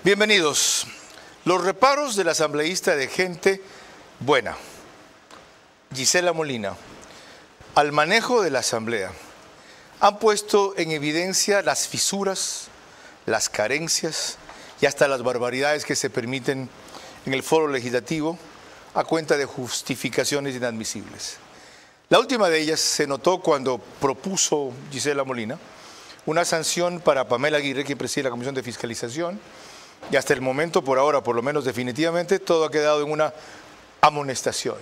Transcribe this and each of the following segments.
Bienvenidos. Los reparos de la asambleísta de gente buena, Gisela Molina, al manejo de la asamblea, han puesto en evidencia las fisuras, las carencias y hasta las barbaridades que se permiten en el foro legislativo a cuenta de justificaciones inadmisibles. La última de ellas se notó cuando propuso Gisela Molina una sanción para Pamela Aguirre, quien preside la Comisión de Fiscalización, y hasta el momento, por ahora, por lo menos definitivamente, todo ha quedado en una amonestación.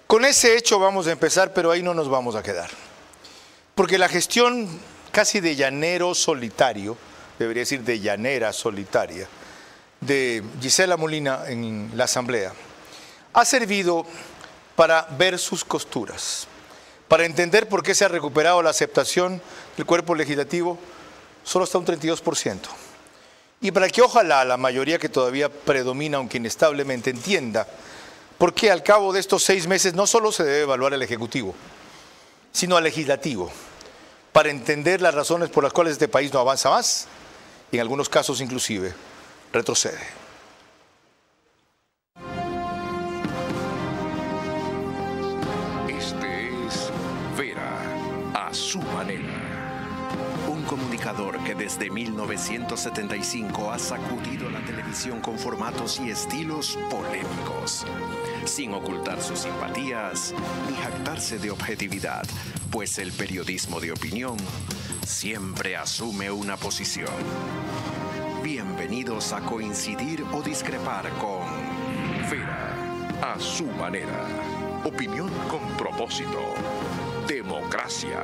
Con ese hecho vamos a empezar, pero ahí no nos vamos a quedar. Porque la gestión casi de llanero solitario, debería decir de llanera solitaria, de Gisela Molina en la Asamblea, ha servido para ver sus costuras, para entender por qué se ha recuperado la aceptación del cuerpo legislativo solo hasta un 32%. Y para que ojalá la mayoría que todavía predomina, aunque inestablemente, entienda por qué al cabo de estos 6 meses no solo se debe evaluar al Ejecutivo, sino al Legislativo, para entender las razones por las cuales este país no avanza más y en algunos casos inclusive retrocede. Este es Vera a su manera. Un comunicador que desde 1975 ha sacudido la televisión con formatos y estilos polémicos, sin ocultar sus simpatías ni jactarse de objetividad, pues el periodismo de opinión siempre asume una posición. Bienvenidos a coincidir o discrepar con Vera a su manera. Opinión con propósito. Democracia.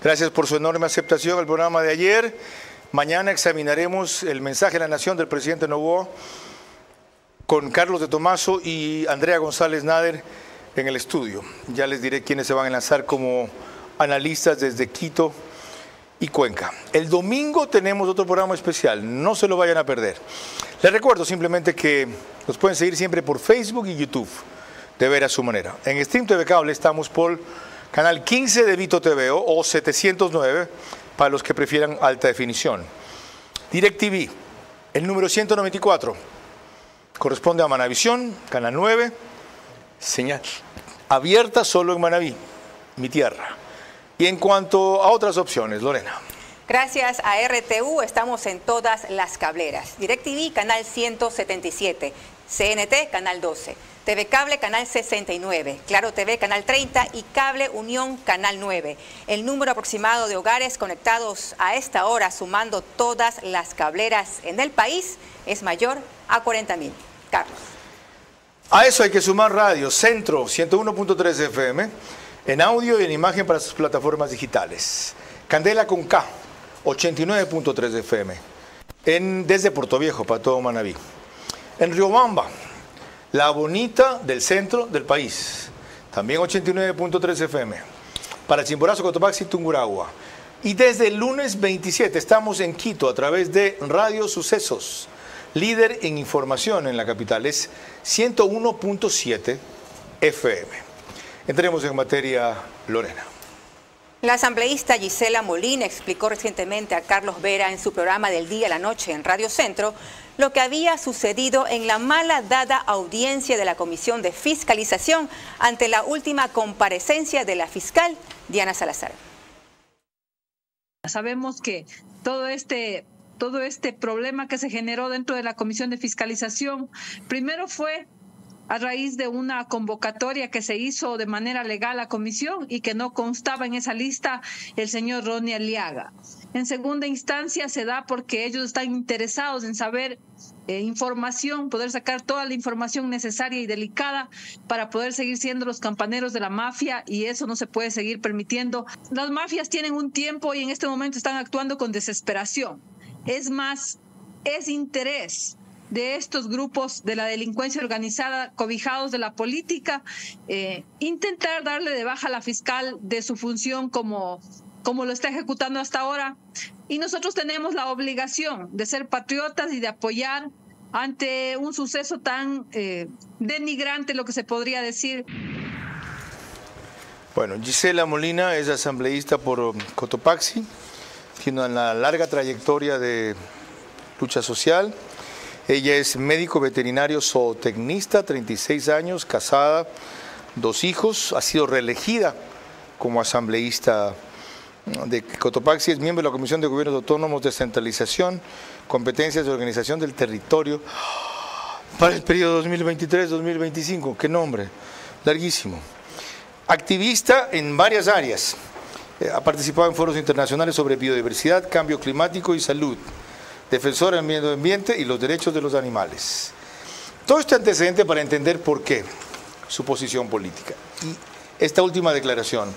Gracias por su enorme aceptación al programa de ayer. Mañana examinaremos el mensaje de la Nación del presidente Noboa con Carlos de Tomaso y Andrea González Nader en el estudio. Ya les diré quiénes se van a enlazar como analistas desde Quito y Cuenca. El domingo tenemos otro programa especial, no se lo vayan a perder. Les recuerdo simplemente que nos pueden seguir siempre por Facebook y YouTube, de Ver a su manera. En Stream TV Cable estamos por canal 15 de Vito TV o 709 para los que prefieran alta definición. DirecTV, el número 194, corresponde a Manavisión, canal 9, señal abierta solo en Manaví, mi tierra. Y en cuanto a otras opciones, Lorena. Gracias a RTU estamos en todas las cableras. DirecTV, canal 177, CNT, canal 12. TV Cable, canal 69, Claro TV, canal 30 y Cable Unión, canal 9. El número aproximado de hogares conectados a esta hora, sumando todas las cableras en el país, es mayor a 40.000. Carlos. A eso hay que sumar radio, Centro 101.3 FM, en audio y en imagen para sus plataformas digitales. Candela con K, 89.3 FM, desde Puerto Viejo para todo Manaví. En Riobamba, la bonita del centro del país, también 89.3 FM, para Chimborazo, Cotopaxi y Tungurahua. Y desde el lunes 27 estamos en Quito a través de Radio Sucesos, líder en información en la capital, es 101.7 FM. Entremos en materia, Lorena. La asambleísta Gisela Molina explicó recientemente a Carlos Vera en su programa del día a la noche en Radio Centro lo que había sucedido en la mala dada audiencia de la Comisión de Fiscalización ante la última comparecencia de la fiscal Diana Salazar. Sabemos que todo este problema que se generó dentro de la Comisión de Fiscalización, primero fue a raíz de una convocatoria que se hizo de manera legal a comisión y que no constaba en esa lista el señor Ronnie Aliaga. En segunda instancia se da porque ellos están interesados en saber información, poder sacar toda la información necesaria y delicada para poder seguir siendo los campaneros de la mafia, y eso no se puede seguir permitiendo. Las mafias tienen un tiempo y en este momento están actuando con desesperación. Es más, es interés de estos grupos de la delincuencia organizada, cobijados de la política, intentar darle de baja a la fiscal de su función como lo está ejecutando hasta ahora. Y nosotros tenemos la obligación de ser patriotas y de apoyar ante un suceso tan denigrante, lo que se podría decir. Bueno, Gisela Molina es asambleísta por Cotopaxi, tiene una larga trayectoria de lucha social. Ella es médico veterinario zootecnista, 36 años, casada, 2 hijos, ha sido reelegida como asambleísta de Cotopaxi, es miembro de la Comisión de Gobiernos Autónomos, Descentralización, Competencias de Organización del Territorio para el periodo 2023-2025. ¡Qué nombre! Larguísimo. Activista en varias áreas. Ha participado en foros internacionales sobre biodiversidad, cambio climático y salud. Defensora del medio ambiente y los derechos de los animales. Todo este antecedente para entender por qué su posición política. Y esta última declaración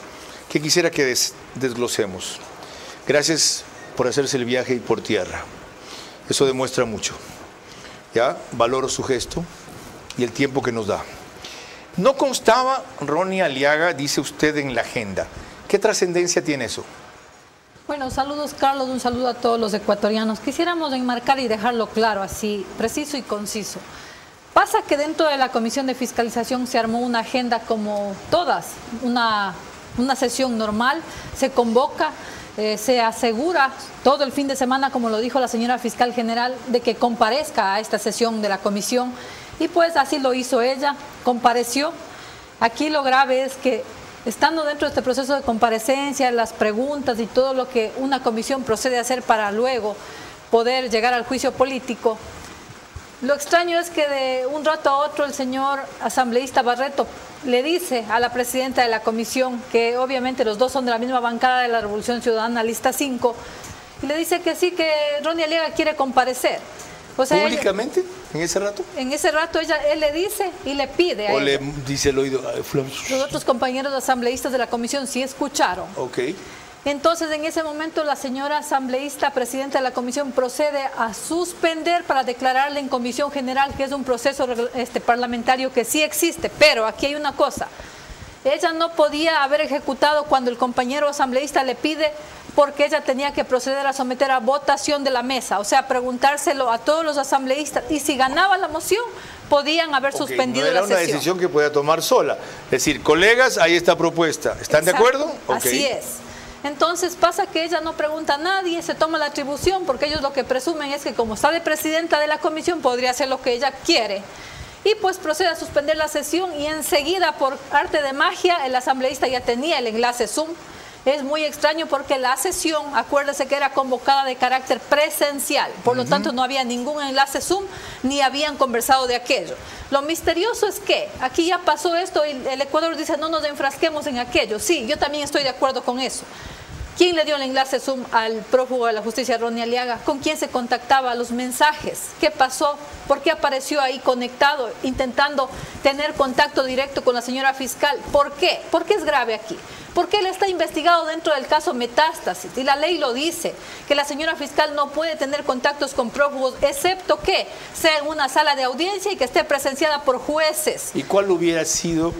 que quisiera que desglosemos. Gracias por hacerse el viaje y por tierra. Eso demuestra mucho. ¿Ya? Valoro su gesto y el tiempo que nos da. No constaba Ronnie Aliaga, dice usted, en la agenda. ¿Qué trascendencia tiene eso? Bueno, saludos Carlos, un saludo a todos los ecuatorianos. Quisiéramos enmarcar y dejarlo claro, así, preciso y conciso. Pasa que dentro de la Comisión de Fiscalización se armó una agenda como todas, una sesión normal, se convoca, se asegura todo el fin de semana, como lo dijo la señora fiscal general, de que comparezca a esta sesión de la comisión y pues así lo hizo ella, compareció. Aquí lo grave es que estando dentro de este proceso de comparecencia, las preguntas y todo lo que una comisión procede a hacer para luego poder llegar al juicio político, lo extraño es que de un rato a otro el señor asambleísta Barreto le dice a la presidenta de la comisión, que obviamente los dos son de la misma bancada de la Revolución Ciudadana, lista 5, y le dice que sí, que Ronnie Aliaga quiere comparecer. O sea, ¿públicamente? ¿En ese rato? En ese rato él le dice y le pide a ¿O ella. le dice el oído? Los otros compañeros asambleístas de la comisión sí escucharon. Ok. Entonces, en ese momento, la señora asambleísta, presidenta de la comisión, procede a suspender para declararle en comisión general que es un proceso parlamentario que sí existe. Pero aquí hay una cosa. Ella no podía haber ejecutado cuando el compañero asambleísta le pide, porque ella tenía que proceder a someter a votación de la mesa, o sea, preguntárselo a todos los asambleístas, y si ganaba la moción, podían haber suspendido la sesión. No era una decisión que podía tomar sola. Es decir, colegas, ahí está propuesta. ¿Están de acuerdo? Así es. Entonces pasa que ella no pregunta a nadie, se toma la atribución, porque ellos lo que presumen es que como está de presidenta de la comisión, podría hacer lo que ella quiere. Y pues procede a suspender la sesión y enseguida, por arte de magia, el asambleísta ya tenía el enlace Zoom. Es muy extraño porque la sesión, acuérdese que era convocada de carácter presencial, por lo tanto no había ningún enlace Zoom ni habían conversado de aquello. Lo misterioso es que aquí ya pasó esto y el Ecuador dice no nos enfrasquemos en aquello. Sí, yo también estoy de acuerdo con eso. ¿Quién le dio el enlace Zoom al prófugo de la justicia, Ronnie Aliaga? ¿Con quién se contactaba? Los mensajes. ¿Qué pasó? ¿Por qué apareció ahí conectado, intentando tener contacto directo con la señora fiscal? ¿Por qué? ¿Por qué es grave aquí? Porque él está investigado dentro del caso Metástasis y la ley lo dice, que la señora fiscal no puede tener contactos con prófugos, excepto que sea en una sala de audiencia y que esté presenciada por jueces. ¿Y cuál hubiera sido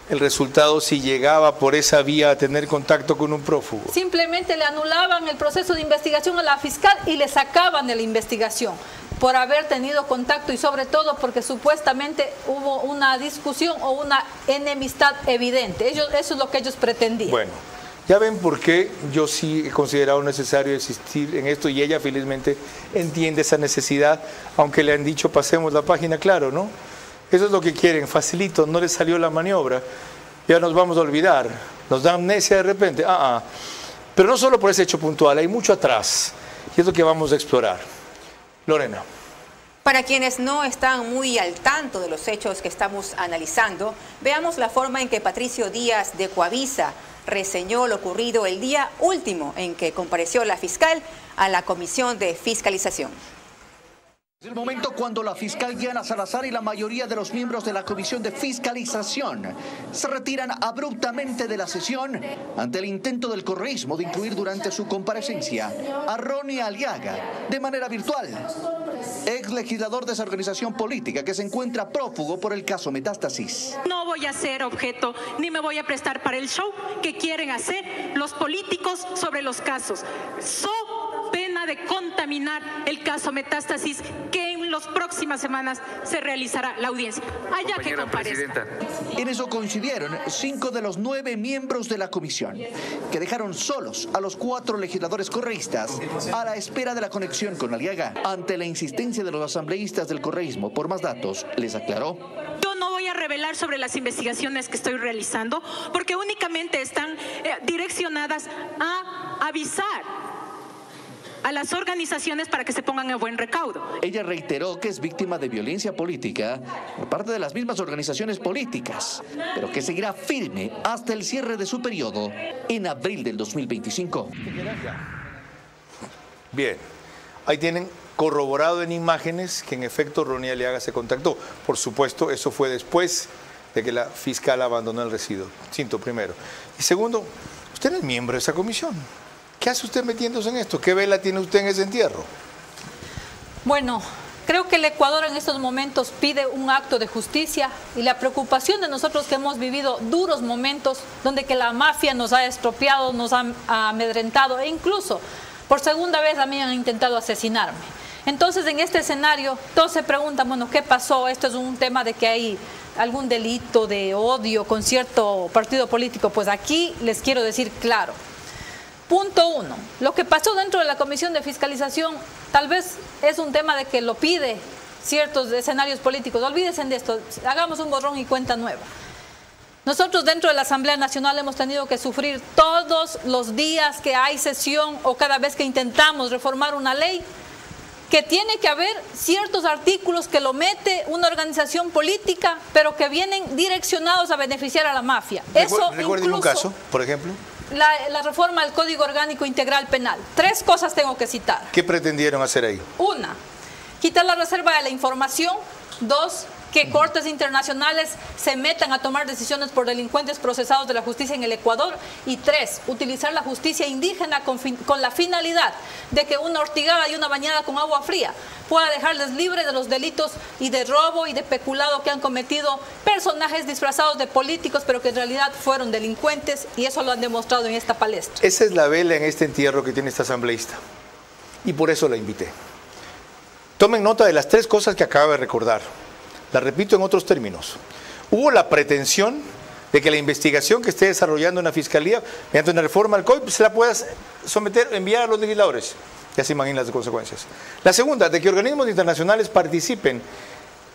el resultado si llegaba por esa vía a tener contacto con un prófugo? Simplemente le anulaban el proceso de investigación a la fiscal y le sacaban de la investigación por haber tenido contacto y sobre todo porque supuestamente hubo una discusión o una enemistad evidente. Eso es lo que ellos pretendían. Bueno, ya ven por qué yo sí he considerado necesario insistir en esto y ella felizmente entiende esa necesidad, aunque le han dicho pasemos la página, claro, ¿no? Eso es lo que quieren, facilito, no les salió la maniobra, ya nos vamos a olvidar, nos da amnesia de repente, Pero no solo por ese hecho puntual, hay mucho atrás, y es lo que vamos a explorar. Lorena. Para quienes no están muy al tanto de los hechos que estamos analizando, veamos la forma en que Patricio Díaz de Coavisa reseñó lo ocurrido el día último en que compareció la fiscal a la Comisión de Fiscalización. Es el momento cuando la fiscal Diana Salazar y la mayoría de los miembros de la Comisión de Fiscalización se retiran abruptamente de la sesión ante el intento del correísmo de incluir durante su comparecencia a Ronnie Aliaga de manera virtual, ex legislador de esa organización política que se encuentra prófugo por el caso Metástasis. No voy a ser objeto ni me voy a prestar para el show que quieren hacer los políticos sobre los casos. Pena de contaminar el caso Metástasis, que en en las próximas semanas se realizará la audiencia. Allá que comparezca. En eso coincidieron 5 de los 9 miembros de la comisión, que dejaron solos a los 4 legisladores correístas a la espera de la conexión con Aliaga. Ante la insistencia de los asambleístas del correísmo por más datos, les aclaró: yo no voy a revelar sobre las investigaciones que estoy realizando, porque únicamente están direccionadas a avisar a las organizaciones para que se pongan a buen recaudo. Ella reiteró que es víctima de violencia política por parte de las mismas organizaciones políticas, pero que seguirá firme hasta el cierre de su periodo en abril del 2025. Bien, ahí tienen corroborado en imágenes que en efecto Ronnie Aliaga se contactó. Por supuesto, eso fue después de que la fiscal abandonó el residuo. Cinto, primero. Y segundo, usted no es miembro de esa comisión. ¿Qué hace usted metiéndose en esto? ¿Qué vela tiene usted en ese entierro? Bueno, creo que el Ecuador en estos momentos pide un acto de justicia, y la preocupación de nosotros que hemos vivido duros momentos donde que la mafia nos ha estropeado, nos ha amedrentado, e incluso por segunda vez a mí han intentado asesinarme. Entonces, en este escenario, todos se preguntan, bueno, ¿qué pasó? Esto es un tema de que hay algún delito de odio con cierto partido político. Pues aquí les quiero decir claro. Punto 1, lo que pasó dentro de la Comisión de Fiscalización tal vez es un tema de que lo pide ciertos escenarios políticos. Olvídense de esto, hagamos un borrón y cuenta nueva. Nosotros dentro de la Asamblea Nacional hemos tenido que sufrir todos los días que hay sesión o cada vez que intentamos reformar una ley, que tiene que haber ciertos artículos que lo mete una organización política, pero que vienen direccionados a beneficiar a la mafia. Recuerden un caso, por ejemplo. La reforma al Código Orgánico Integral Penal. 3 cosas tengo que citar. ¿Qué pretendieron hacer ahí? 1, quitar la reserva de la información. 2, que cortes internacionales se metan a tomar decisiones por delincuentes procesados de la justicia en el Ecuador. Y 3, utilizar la justicia indígena con la finalidad de que una ortigada y una bañada con agua fría pueda dejarles libres de los delitos y de robo y de peculado que han cometido personajes disfrazados de políticos, pero que en realidad fueron delincuentes, y eso lo han demostrado en esta palestra. Esa es la vela en este entierro que tiene esta asambleísta, y por eso la invité. Tomen nota de las 3 cosas que acaba de recordar. La repito en otros términos. Hubo la pretensión de que la investigación que esté desarrollando una fiscalía, mediante una reforma al COIP, se la pueda someter, enviar a los legisladores. Ya se imaginan las consecuencias. La segunda, de que organismos internacionales participen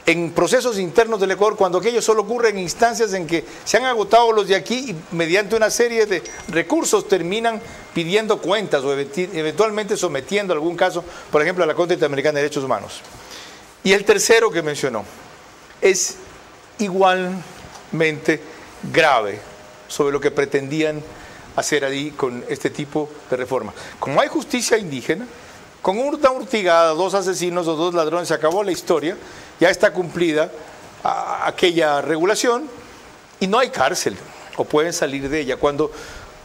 en procesos internos del Ecuador cuando aquello solo ocurre en instancias en que se han agotado los de aquí y mediante una serie de recursos terminan pidiendo cuentas o eventualmente sometiendo algún caso, por ejemplo, a la Corte Interamericana de Derechos Humanos. Y el tercero que mencionó es igualmente grave sobre lo que pretendían hacer ahí con este tipo de reforma. Como hay justicia indígena, con una urtigada, 2 asesinos o 2 ladrones, se acabó la historia, ya está cumplida aquella regulación y no hay cárcel, o pueden salir de ella. Cuando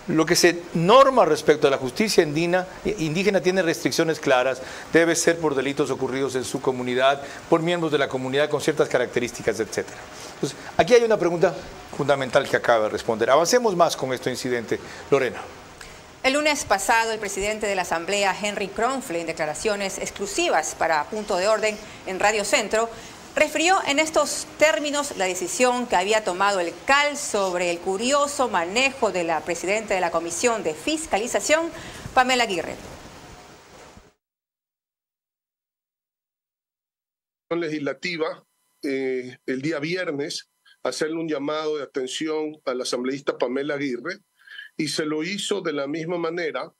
lo que se norma respecto a la justicia indígena tiene restricciones claras, debe ser por delitos ocurridos en su comunidad, por miembros de la comunidad con ciertas características, etc. Entonces, aquí hay una pregunta fundamental que acaba de responder. Avancemos más con este incidente. Lorena. El lunes pasado, el presidente de la Asamblea, Henry Kronfle, en declaraciones exclusivas para Punto de Orden en Radio Centro, refirió en estos términos la decisión que había tomado el CAL sobre el curioso manejo de la presidenta de la Comisión de Fiscalización, Pamela Aguirre. Legislativa, el día viernes, hacerle un llamado de atención a la asambleísta Pamela Aguirre, y se lo hizo de la misma manera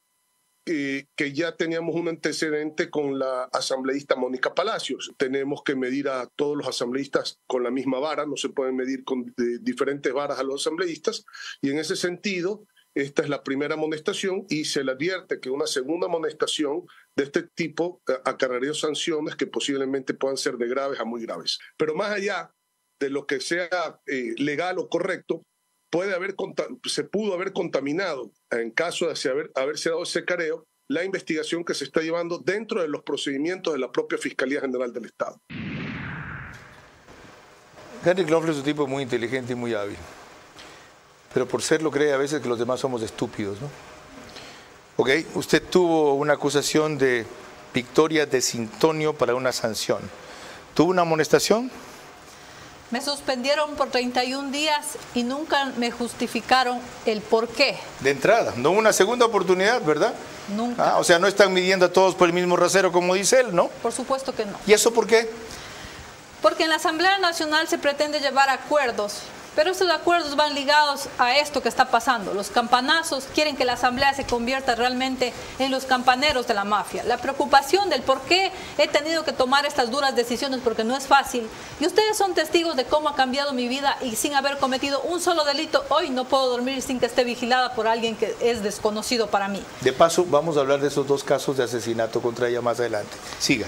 que ya teníamos un antecedente con la asambleísta Mónica Palacios. Tenemos que medir a todos los asambleístas con la misma vara, no se pueden medir con diferentes varas a los asambleístas, y en ese sentido, esta es la primera amonestación y se le advierte que una segunda amonestación de este tipo acarrearía sanciones que posiblemente puedan ser de graves a muy graves. Pero más allá de lo que sea legal o correcto, se pudo haber contaminado, en caso de haberse dado ese careo, la investigación que se está llevando dentro de los procedimientos de la propia Fiscalía General del Estado. Henry Kronfle es un tipo muy inteligente y muy hábil, pero por serlo cree a veces que los demás somos estúpidos, ¿no? Ok, usted tuvo una acusación de victoria de sintonio para una sanción. ¿Tuvo una amonestación? Me suspendieron por 31 días y nunca me justificaron el por qué. De entrada, no hubo una segunda oportunidad, ¿verdad? Nunca. O sea, no están midiendo a todos por el mismo rasero como dice él, ¿no? Por supuesto que no. ¿Y eso por qué? Porque en la Asamblea Nacional se pretende llevar acuerdos, pero estos acuerdos van ligados a esto que está pasando. Los campanazos quieren que la Asamblea se convierta realmente en los campaneros de la mafia. La preocupación del por qué he tenido que tomar estas duras decisiones, porque no es fácil. Y ustedes son testigos de cómo ha cambiado mi vida y sin haber cometido un solo delito, hoy no puedo dormir sin que esté vigilada por alguien que es desconocido para mí. De paso, vamos a hablar de esos 2 casos de asesinato contra ella más adelante. Siga.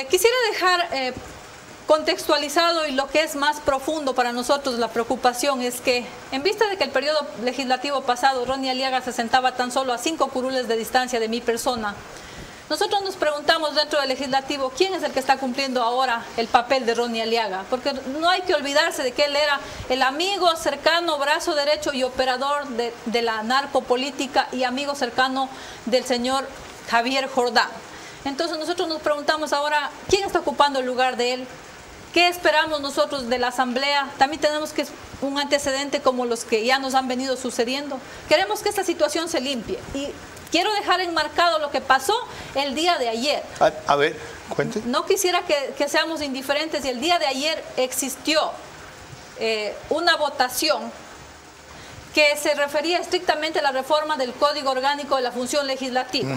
Quisiera dejar contextualizado y lo que es más profundo para nosotros la preocupación es que en vista de que el periodo legislativo pasado Ronnie Aliaga se sentaba tan solo a 5 curules de distancia de mi persona, nosotros nos preguntamos dentro del legislativo quién es el que está cumpliendo ahora el papel de Ronnie Aliaga, porque no hay que olvidarse de que él era el amigo cercano, brazo derecho y operador de la narcopolítica y amigo cercano del señor Javier Jordán. Entonces nosotros nos preguntamos ahora quién está ocupando el lugar de él. ¿Qué esperamos nosotros de la Asamblea? También tenemos que un antecedente como los que ya nos han venido sucediendo. Queremos que esta situación se limpie. Y quiero dejar enmarcado lo que pasó el día de ayer. A ver, cuente. No quisiera que seamos indiferentes y el día de ayer existió una votación que se refería estrictamente a la reforma del Código Orgánico de la Función Legislativa.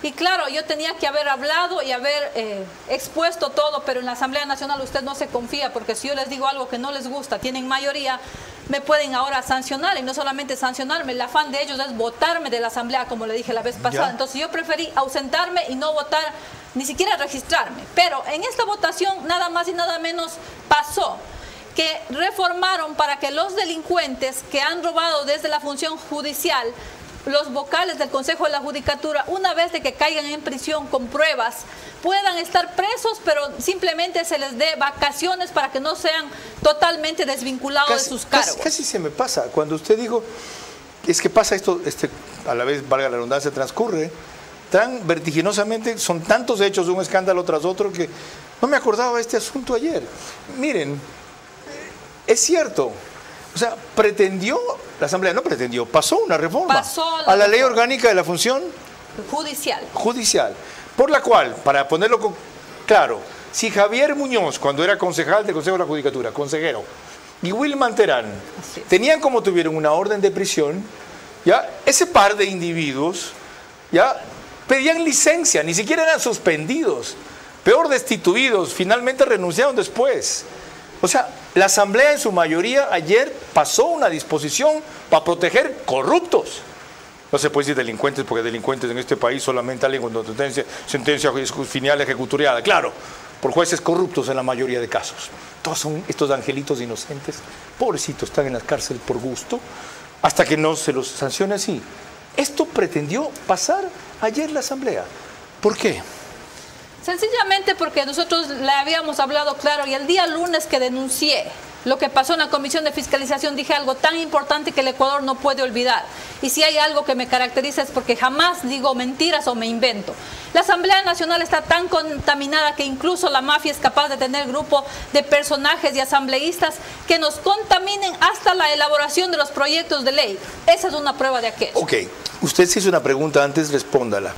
Y claro, yo tenía que haber hablado y haber expuesto todo, pero en la Asamblea Nacional usted no se confía, porque si yo les digo algo que no les gusta, tienen mayoría, me pueden ahora sancionar, y no solamente sancionarme, el afán de ellos es votarme de la Asamblea, como le dije la vez pasada. Entonces yo preferí ausentarme y no votar, ni siquiera registrarme. Pero en esta votación nada más y nada menos pasó que reformaron para que los delincuentes que han robado desde la función judicial, los vocales del Consejo de la Judicatura, una vez de que caigan en prisión con pruebas, puedan estar presos, pero simplemente se les dé vacaciones para que no sean totalmente desvinculados de sus cargos. Casi se me pasa. Cuando usted dijo, es que pasa esto, a la vez, valga la redundancia, transcurre tan vertiginosamente, son tantos hechos, un escándalo tras otro, que no me acordaba de este asunto ayer. Miren, es cierto. O sea, la Asamblea no pretendió, pasó una reforma a la ley orgánica de la función judicial, por la cual, para ponerlo claro, si Javier Muñoz, cuando era concejal del Consejo de la Judicatura, consejero, y Wilman Terán tenían como tuvieron una orden de prisión, ya ese par de individuos ya pedían licencia, ni siquiera eran suspendidos, peor destituidos, finalmente renunciaron después. O sea, la Asamblea en su mayoría ayer pasó una disposición para proteger corruptos. No se puede decir delincuentes, porque delincuentes en este país solamente alguien con sentencia final ejecutoriada. Claro, por jueces corruptos en la mayoría de casos. Todos son estos angelitos inocentes, pobrecitos, están en la cárcel por gusto, hasta que no se los sancione así. Esto pretendió pasar ayer la Asamblea. ¿Por qué? Sencillamente porque nosotros le habíamos hablado claro y el día lunes que denuncié lo que pasó en la Comisión de Fiscalización dije algo tan importante que el Ecuador no puede olvidar. Y si hay algo que me caracteriza es porque jamás digo mentiras o me invento. La Asamblea Nacional está tan contaminada que incluso la mafia es capaz de tener grupo de personajes y asambleístas que nos contaminen hasta la elaboración de los proyectos de ley. Esa es una prueba de aquello. Ok, usted se hizo una pregunta antes, respóndala.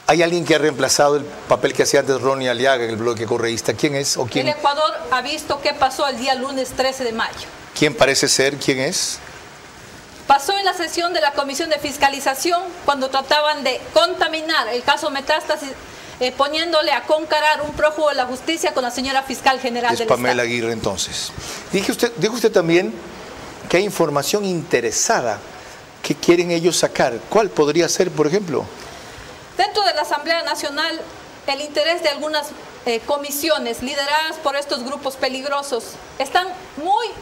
¿Hay alguien que ha reemplazado el papel que hacía antes Ronnie Aliaga en el bloque correísta? ¿Quién es o quién? El Ecuador ha visto qué pasó el día lunes 13 de mayo. ¿Quién parece ser? ¿Quién es? Pasó en la sesión de la Comisión de Fiscalización cuando trataban de contaminar el caso Metástasis, poniéndole a concarar un prófugo de la justicia con la señora fiscal general del Estado. Pamela Aguirre, entonces. Dijo usted también que hay información interesada que quieren ellos sacar. ¿Cuál podría ser, por ejemplo? Dentro de la Asamblea Nacional, el interés de algunas comisiones lideradas por estos grupos peligrosos están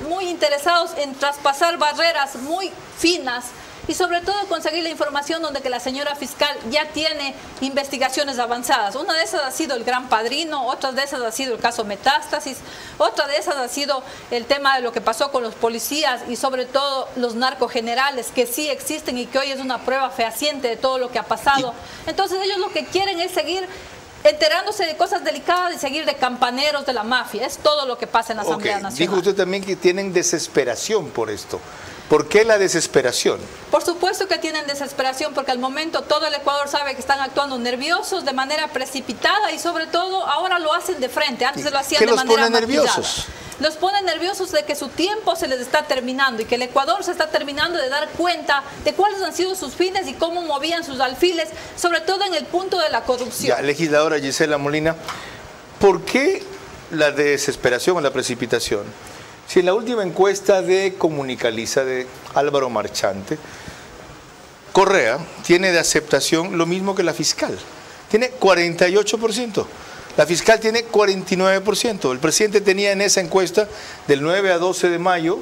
muy interesados en traspasar barreras muy finas y sobre todo conseguir la información donde que la señora fiscal ya tiene investigaciones avanzadas. Una de esas ha sido el Gran Padrino, otra de esas ha sido el caso Metástasis, otra de esas ha sido el tema de lo que pasó con los policías y sobre todo los narcogenerales que sí existen y que hoy es una prueba fehaciente de todo lo que ha pasado. Entonces ellos lo que quieren es seguir enterándose de cosas delicadas y seguir de campaneros de la mafia. Es todo lo que pasa en la Asamblea Nacional. Dijo usted también que tienen desesperación por esto. ¿Por qué la desesperación? Por supuesto que tienen desesperación, porque al momento todo el Ecuador sabe que están actuando nerviosos, de manera precipitada, y sobre todo ahora lo hacen de frente. Antes se lo hacían de manera ¿Qué los pone nerviosos? Los pone nerviosos de que su tiempo se les está terminando y que el Ecuador se está terminando de dar cuenta de cuáles han sido sus fines y cómo movían sus alfiles, sobre todo en el punto de la corrupción. Ya, legisladora Gisela Molina, ¿por qué la desesperación o la precipitación? Si en la última encuesta de Comunicaliza de Álvaro Marchante, Correa tiene de aceptación lo mismo que la fiscal, tiene 48%. La fiscal tiene 49%. El presidente tenía en esa encuesta del 9 a 12 de mayo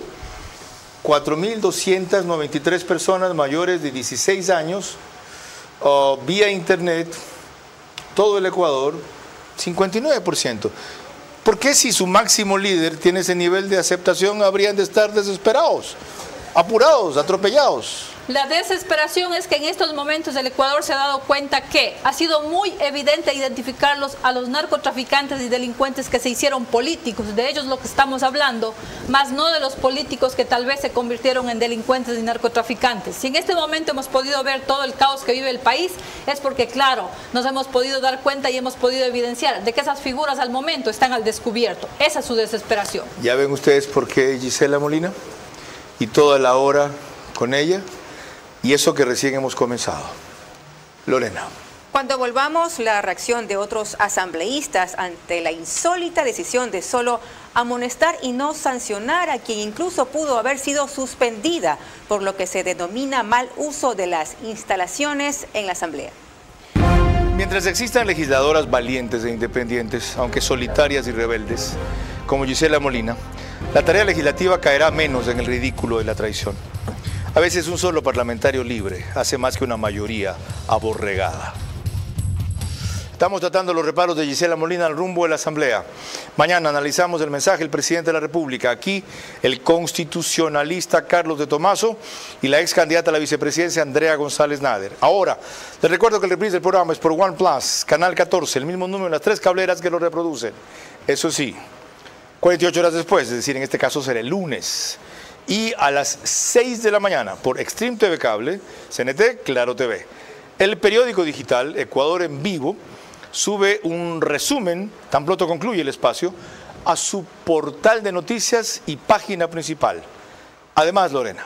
4.293 personas mayores de 16 años vía internet, todo el Ecuador, 59%. ¿Por qué si su máximo líder tiene ese nivel de aceptación habrían de estar desesperados, apurados, atropellados? La desesperación es que en estos momentos el Ecuador se ha dado cuenta que ha sido muy evidente identificarlos a los narcotraficantes y delincuentes que se hicieron políticos, de ellos lo que estamos hablando, más no de los políticos que tal vez se convirtieron en delincuentes y narcotraficantes. Si en este momento hemos podido ver todo el caos que vive el país, es porque, claro, nos hemos podido dar cuenta y hemos podido evidenciar de que esas figuras al momento están al descubierto. Esa es su desesperación. ¿Ya ven ustedes por qué Gisela Molina? Y toda la hora con ella. Y eso que recién hemos comenzado. Lorena. Cuando volvamos, la reacción de otros asambleístas ante la insólita decisión de solo amonestar y no sancionar a quien incluso pudo haber sido suspendida por lo que se denomina mal uso de las instalaciones en la Asamblea. Mientras existan legisladoras valientes e independientes, aunque solitarias y rebeldes, como Gisela Molina, la tarea legislativa caerá menos en el ridículo de la traición. A veces un solo parlamentario libre hace más que una mayoría aborregada. Estamos tratando los reparos de Gisela Molina al rumbo de la Asamblea. Mañana analizamos el mensaje del presidente de la República. Aquí, el constitucionalista Carlos de Tomaso y la ex candidata a la vicepresidencia Andrea González Nader. Ahora, les recuerdo que el reprise del programa es por One Plus, Canal 14, el mismo número de las 3 cableras que lo reproducen. Eso sí, 48 horas después, es decir, en este caso será el lunes. Y a las 6 de la mañana por Extreme TV Cable, CNT, Claro TV. El periódico digital Ecuador en Vivo sube un resumen, tan pronto concluye el espacio, a su portal de noticias y página principal. Además, Lorena.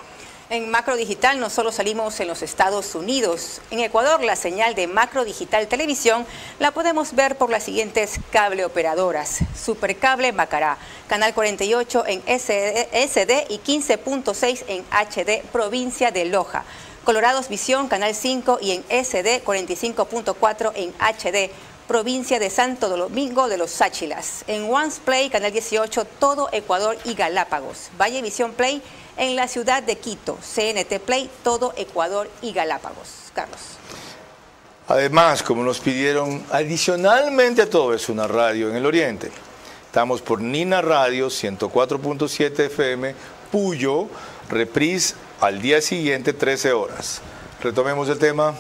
En Macro Digital no solo salimos en los Estados Unidos. En Ecuador la señal de Macro Digital Televisión la podemos ver por las siguientes cable operadoras. Supercable Macará, Canal 48 en SD y 15.6 en HD, provincia de Loja. Colorados Visión, Canal 5 y en SD 45.4 en HD, provincia de Santo Domingo de los Sáchilas. En Once Play, Canal 18, todo Ecuador y Galápagos. Valle Visión Play en la ciudad de Quito. CNT Play, todo Ecuador y Galápagos. Carlos. Además, como nos pidieron adicionalmente a todo, es una radio en el oriente. Estamos por Nina Radio, 104.7 FM, Puyo, reprise al día siguiente, 13 horas. Retomemos el tema,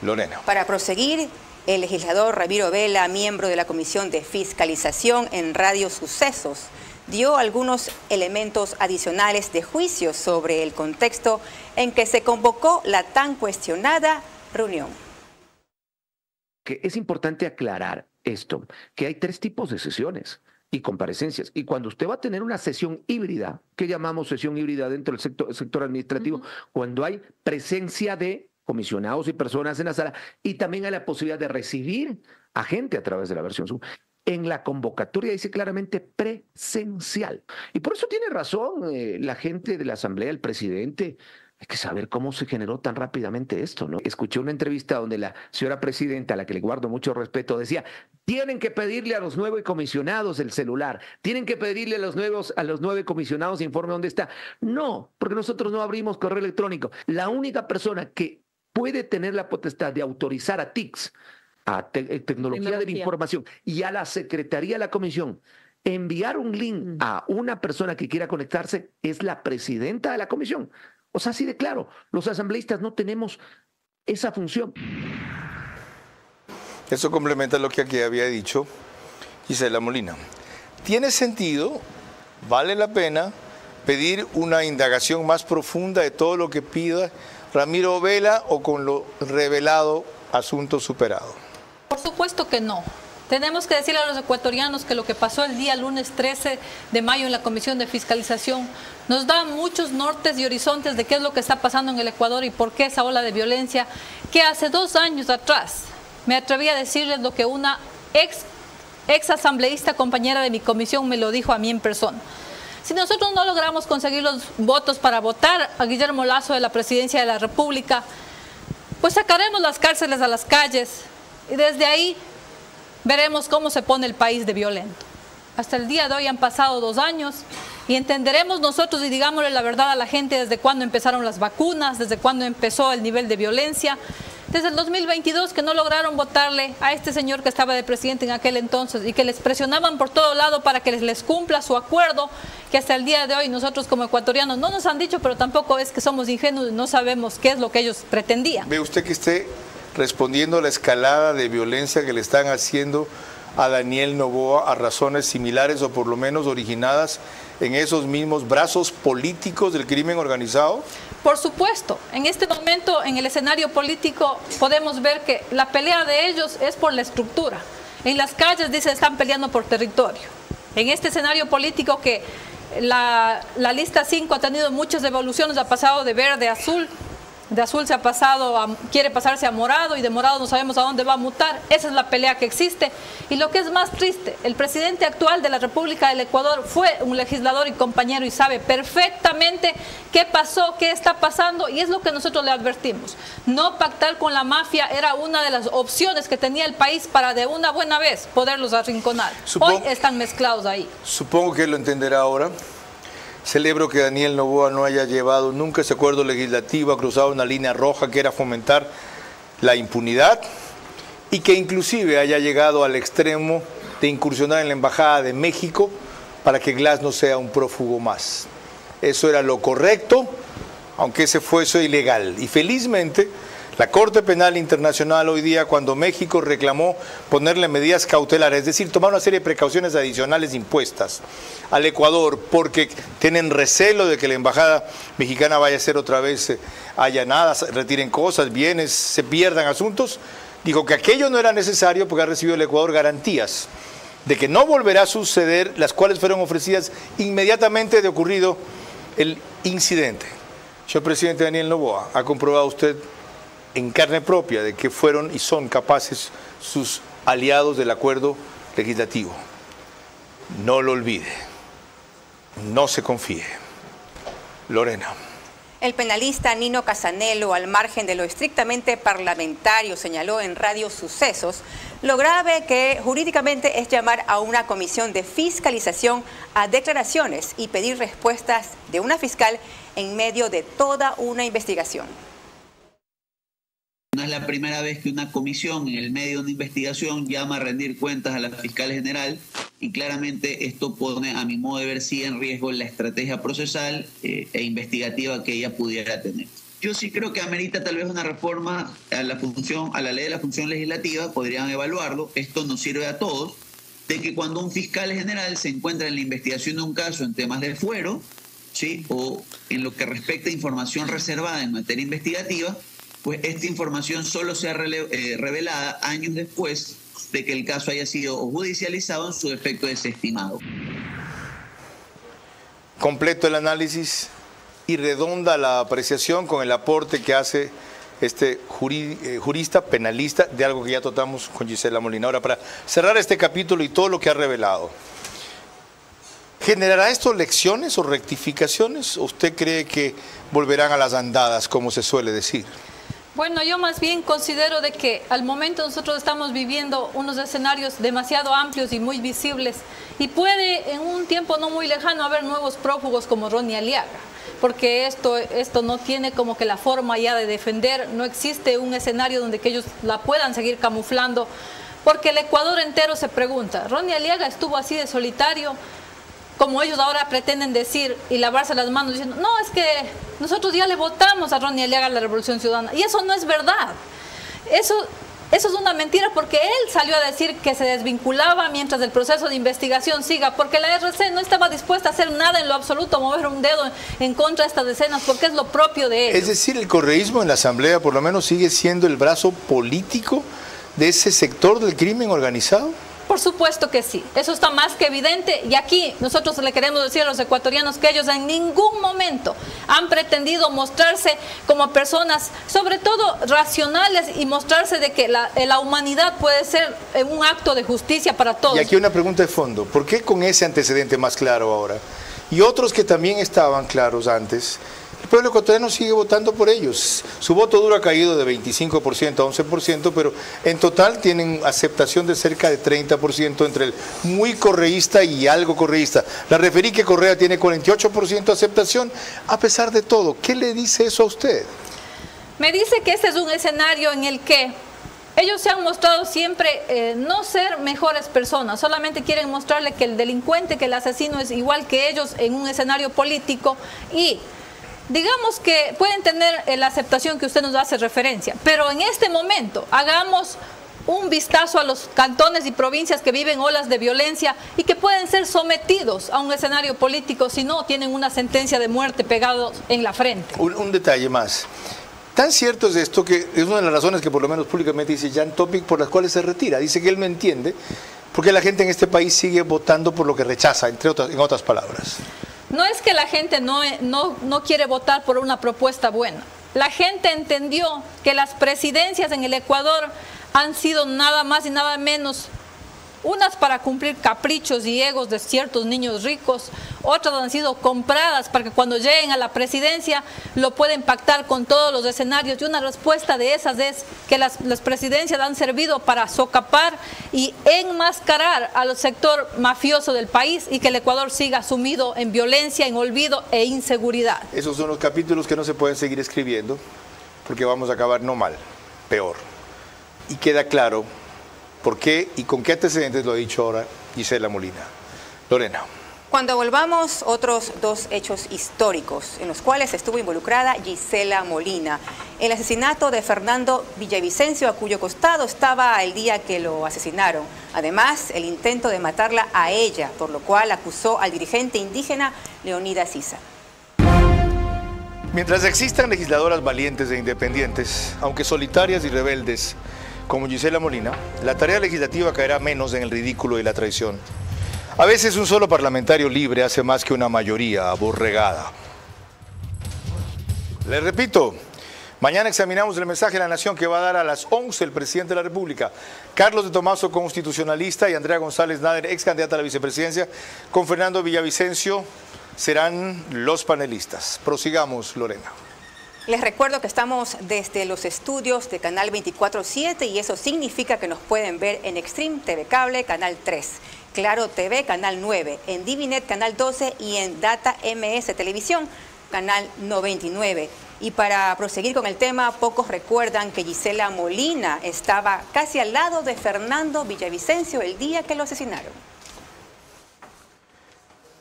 Lorena. Para proseguir, el legislador Ramiro Vela, miembro de la Comisión de Fiscalización en Radio Sucesos, dio algunos elementos adicionales de juicio sobre el contexto en que se convocó la tan cuestionada reunión. Que es importante aclarar esto, que hay 3 tipos de sesiones y comparecencias. Y cuando usted va a tener una sesión híbrida, que llamamos sesión híbrida dentro del sector administrativo, cuando hay presencia de comisionados y personas en la sala, y también hay la posibilidad de recibir a gente a través de la versión Zoom. En la convocatoria dice claramente presencial. Y por eso tiene razón la gente de la Asamblea, el presidente. Hay que saber cómo se generó tan rápidamente esto, ¿no? Escuché una entrevista donde la señora presidenta, a la que le guardo mucho respeto, decía, tienen que pedirle a los 9 comisionados el celular, tienen que pedirle a los 9 comisionados informe dónde está. No, porque nosotros no abrimos correo electrónico. La única persona que puede tener la potestad de autorizar a TICS, a Tecnología de la Información, y a la Secretaría de la Comisión, enviar un link a una persona que quiera conectarse, es la presidenta de la comisión. O sea, así de claro, los asambleístas no tenemos esa función. Eso complementa lo que aquí había dicho Gisela Molina. ¿Tiene sentido, vale la pena, pedir una indagación más profunda de todo lo que pida Ramiro Vela o con lo revelado, asunto superado? Por supuesto que no. Tenemos que decirle a los ecuatorianos que lo que pasó el día lunes 13 de mayo en la Comisión de Fiscalización nos da muchos nortes y horizontes de qué es lo que está pasando en el Ecuador y por qué esa ola de violencia que hace 2 años atrás me atreví a decirles lo que una ex asambleísta compañera de mi comisión me lo dijo a mí en persona. Si nosotros no logramos conseguir los votos para votar a Guillermo Lasso de la presidencia de la República, pues sacaremos las cárceles a las calles y desde ahí veremos cómo se pone el país de violento. Hasta el día de hoy han pasado 2 años y entenderemos nosotros y digámosle la verdad a la gente desde cuándo empezaron las vacunas, desde cuándo empezó el nivel de violencia. Desde el 2022 que no lograron votarle a este señor que estaba de presidente en aquel entonces y que les presionaban por todo lado para que les cumpla su acuerdo, que hasta el día de hoy nosotros como ecuatorianos no nos han dicho, pero tampoco es que somos ingenuos y no sabemos qué es lo que ellos pretendían. ¿Ve usted que esté respondiendo a la escalada de violencia que le están haciendo a Daniel Noboa a razones similares o por lo menos originadas en esos mismos brazos políticos del crimen organizado? Por supuesto, en este momento en el escenario político podemos ver que la pelea de ellos es por la estructura. En las calles dice están peleando por territorio. En este escenario político que la lista 5 ha tenido muchas evoluciones, ha pasado de verde a azul. De azul se ha pasado, quiere pasarse a morado y de morado no sabemos a dónde va a mutar. Esa es la pelea que existe. Y lo que es más triste, el presidente actual de la República del Ecuador fue un legislador y compañero y sabe perfectamente qué pasó, qué está pasando y es lo que nosotros le advertimos. No pactar con la mafia era una de las opciones que tenía el país para de una buena vez poderlos arrinconar. Hoy están mezclados ahí. Supongo que lo entenderá ahora. Celebro que Daniel Noboa no haya llevado nunca ese acuerdo legislativo, ha cruzado una línea roja que era fomentar la impunidad y que inclusive haya llegado al extremo de incursionar en la Embajada de México para que Glass no sea un prófugo más. Eso era lo correcto, aunque ese fuese ilegal. Y felizmente la Corte Penal Internacional hoy día, cuando México reclamó ponerle medidas cautelares, es decir, tomar una serie de precauciones adicionales impuestas al Ecuador porque tienen recelo de que la embajada mexicana vaya a ser otra vez allanada, retiren cosas, bienes, se pierdan asuntos, dijo que aquello no era necesario porque ha recibido el Ecuador garantías de que no volverá a suceder, las cuales fueron ofrecidas inmediatamente de ocurrido el incidente. Señor presidente Daniel Noboa, ¿ha comprobado usted en carne propia de que fueron y son capaces sus aliados del acuerdo legislativo? No lo olvide, no se confíe. Lorena. El penalista Nino Casanello, al margen de lo estrictamente parlamentario, señaló en Radio Sucesos lo grave que jurídicamente es llamar a una comisión de fiscalización a declaraciones y pedir respuestas de una fiscal en medio de toda una investigación. No es la primera vez que una comisión en el medio de una investigación llama a rendir cuentas a la fiscal general y claramente esto pone, a mi modo de ver, sí en riesgo la estrategia procesal e investigativa que ella pudiera tener. Yo sí creo que amerita tal vez una reforma a la ley de la función legislativa, podrían evaluarlo, esto nos sirve a todos, de que cuando un fiscal general se encuentra en la investigación de un caso en temas de fuero, ¿sí?, o en lo que respecta a información reservada en materia investigativa, pues esta información solo sea revelada años después de que el caso haya sido judicializado, en su defecto desestimado. Completo el análisis y redonda la apreciación con el aporte que hace este jurista, penalista, de algo que ya tratamos con Gisela Molina. Ahora, para cerrar este capítulo y todo lo que ha revelado, ¿generará esto lecciones o rectificaciones? ¿O usted cree que volverán a las andadas, como se suele decir? Bueno, yo más bien considero de que al momento nosotros estamos viviendo unos escenarios demasiado amplios y muy visibles y puede en un tiempo no muy lejano haber nuevos prófugos como Ronnie Aliaga, porque esto no tiene como que la forma ya de defender, no existe un escenario donde que ellos la puedan seguir camuflando, porque el Ecuador entero se pregunta, ¿Ronnie Aliaga estuvo así de solitario como ellos ahora pretenden decir y lavarse las manos diciendo, no, es que nosotros ya le votamos a Ronnie Aliaga a la Revolución Ciudadana? Y eso no es verdad. Eso es una mentira porque él salió a decir que se desvinculaba mientras el proceso de investigación siga, porque la RC no estaba dispuesta a hacer nada en lo absoluto, mover un dedo en contra de estas escenas, porque es lo propio de ellos. Es decir, el correísmo en la Asamblea por lo menos sigue siendo el brazo político de ese sector del crimen organizado. Por supuesto que sí, eso está más que evidente, y aquí nosotros le queremos decir a los ecuatorianos que ellos en ningún momento han pretendido mostrarse como personas, sobre todo racionales, y mostrarse de que la humanidad puede ser un acto de justicia para todos. Y aquí una pregunta de fondo, ¿por qué con ese antecedente más claro ahora? Y otros que también estaban claros antes, el pueblo ecuatoriano sigue votando por ellos. Su voto duro ha caído de 25% a 11%, pero en total tienen aceptación de cerca de 30% entre el muy correísta y algo correísta. La referí que Correa tiene 48% de aceptación. A pesar de todo, ¿qué le dice eso a usted? Me dice que este es un escenario en el que ellos se han mostrado siempre no ser mejores personas, solamente quieren mostrarle que el delincuente, que el asesino es igual que ellos en un escenario político, y digamos que pueden tener la aceptación que usted nos hace referencia, pero en este momento hagamos un vistazo a los cantones y provincias que viven olas de violencia y que pueden ser sometidos a un escenario político si no tienen una sentencia de muerte pegados en la frente. Un detalle más. Tan cierto es esto que es una de las razones que por lo menos públicamente dice Jan Topic por las cuales se retira. Dice que él no entiende porque la gente en este país sigue votando por lo que rechaza, en otras palabras. No es que la gente no quiere votar por una propuesta buena. La gente entendió que las presidencias en el Ecuador han sido nada más y nada menos unas para cumplir caprichos y egos de ciertos niños ricos, otras han sido compradas para que cuando lleguen a la presidencia lo pueden pactar con todos los escenarios, y una respuesta de esas es que las presidencias han servido para socapar y enmascarar al sector mafioso del país y que el Ecuador siga sumido en violencia, en olvido e inseguridad. Esos son los capítulos que no se pueden seguir escribiendo porque vamos a acabar no mal, peor. Y queda claro ¿por qué y con qué antecedentes lo ha dicho ahora Gisela Molina? Lorena. Cuando volvamos, otros dos hechos históricos en los cuales estuvo involucrada Gisela Molina. El asesinato de Fernando Villavicencio, a cuyo costado estaba el día que lo asesinaron. Además, el intento de matarla a ella, por lo cual acusó al dirigente indígena Leonidas Issa. Mientras existan legisladoras valientes e independientes, aunque solitarias y rebeldes, como Gisela Molina, la tarea legislativa caerá menos en el ridículo y la traición. A veces un solo parlamentario libre hace más que una mayoría aborregada. Les repito, mañana examinamos el mensaje de la Nación que va a dar a las 11 el presidente de la República. Carlos de Tomaso, constitucionalista, y Andrea González Nader, ex candidata a la vicepresidencia, con Fernando Villavicencio, serán los panelistas. Prosigamos, Lorena. Les recuerdo que estamos desde los estudios de Canal 24/7 y eso significa que nos pueden ver en Extreme TV Cable, Canal 3, Claro TV, Canal 9, en Divinet, Canal 12 y en Data MS Televisión, Canal 99. Y para proseguir con el tema, pocos recuerdan que Gisela Molina estaba casi al lado de Fernando Villavicencio el día que lo asesinaron.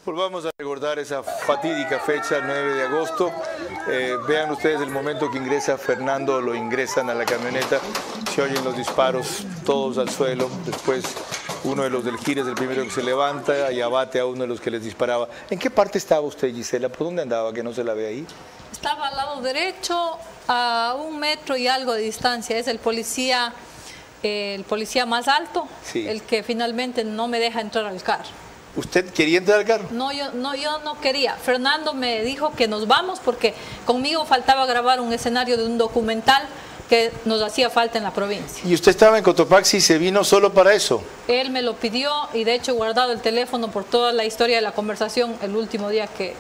Volvamos a recordar esa fatídica fecha, 9 de agosto. Vean ustedes el momento que ingresa Fernando, lo ingresan a la camioneta, se oyen los disparos, todos al suelo. Después uno de los del Gires, el primero que se levanta y abate a uno de los que les disparaba. ¿En qué parte estaba usted, Gisela? ¿Por dónde andaba, que no se la ve ahí? Estaba al lado derecho, a 1 metro y algo de distancia. Es el policía más alto, sí, el que finalmente no me deja entrar al carro. ¿Usted quería entrar al carro? No, yo no quería. Fernando me dijo que nos vamos porque conmigo faltaba grabar un escenario de un documental que nos hacía falta en la provincia. ¿Y usted estaba en Cotopaxi y se vino solo para eso? Él me lo pidió y de hecho he guardado el teléfono por toda la historia de la conversación el último día que...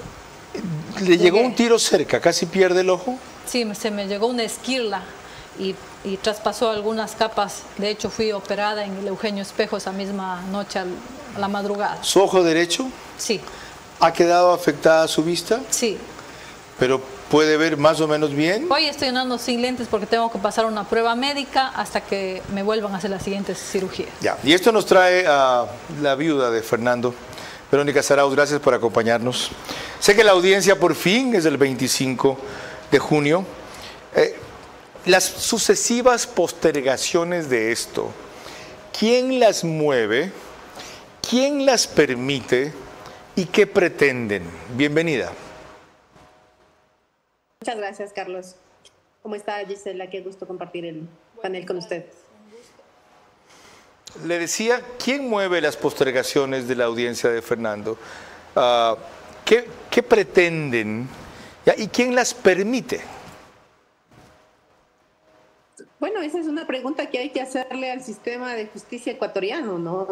¿Le llegó un tiro cerca? ¿Casi pierde el ojo? Sí, se me llegó una esquirla y traspasó algunas capas. De hecho fui operada en el Eugenio Espejo esa misma noche a la madrugada. ¿Su ojo derecho? Sí. ¿Ha quedado afectada su vista? Sí. ¿Pero puede ver más o menos bien? Hoy estoy andando sin lentes porque tengo que pasar una prueba médica hasta que me vuelvan a hacer las siguientes cirugías. Ya, y esto nos trae a la viuda de Fernando, Verónica Zarauz. Gracias por acompañarnos. Sé que la audiencia por fin es el 25 de junio. Las sucesivas postergaciones de esto, ¿quién las mueve? ¿Quién las permite? ¿Y qué pretenden? Bienvenida. Muchas gracias, Carlos. ¿Cómo está, Gisela? Qué gusto compartir el panel con ustedes. Le decía, ¿quién mueve las postergaciones de la audiencia de Fernando? ¿Qué pretenden? ¿Y quién las permite? Bueno, esa es una pregunta que hay que hacerle al sistema de justicia ecuatoriano, ¿no?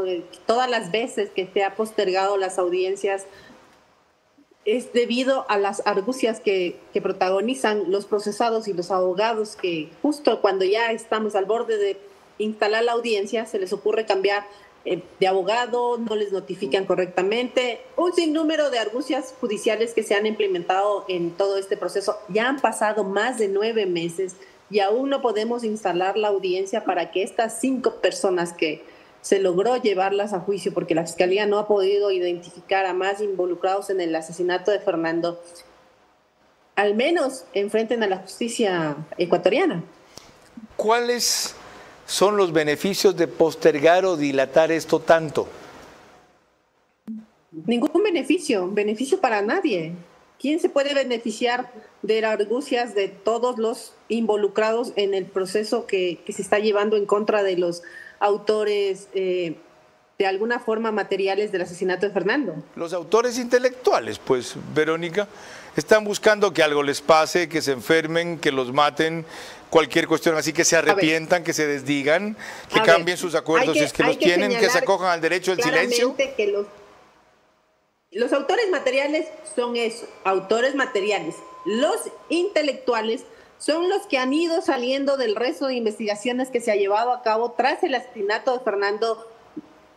Todas las veces que se ha postergado las audiencias es debido a las argucias que protagonizan los procesados y los abogados, que justo cuando ya estamos al borde de instalar la audiencia se les ocurre cambiar de abogado, no les notifican correctamente, un sinnúmero de argucias judiciales que se han implementado en todo este proceso. Ya han pasado más de 9 meses y aún no podemos instalar la audiencia para que estas 5 personas que se logró llevarlas a juicio, porque la Fiscalía no ha podido identificar a más involucrados en el asesinato de Fernando, al menos enfrenten a la justicia ecuatoriana. ¿Cuáles son los beneficios de postergar o dilatar esto tanto? Ningún beneficio para nadie. ¿Quién se puede beneficiar de las argucias de todos los involucrados en el proceso que se está llevando en contra de los autores de alguna forma materiales del asesinato de Fernando? Los autores intelectuales, pues, Verónica, están buscando que algo les pase, que se enfermen, que los maten, cualquier cuestión así, que se arrepientan, que se desdigan, que cambien sus acuerdos si es que los tienen, que se acojan al derecho del silencio. Que los autores materiales son eso, autores materiales. Los intelectuales son los que han ido saliendo del resto de investigaciones que se ha llevado a cabo tras el asesinato de Fernando,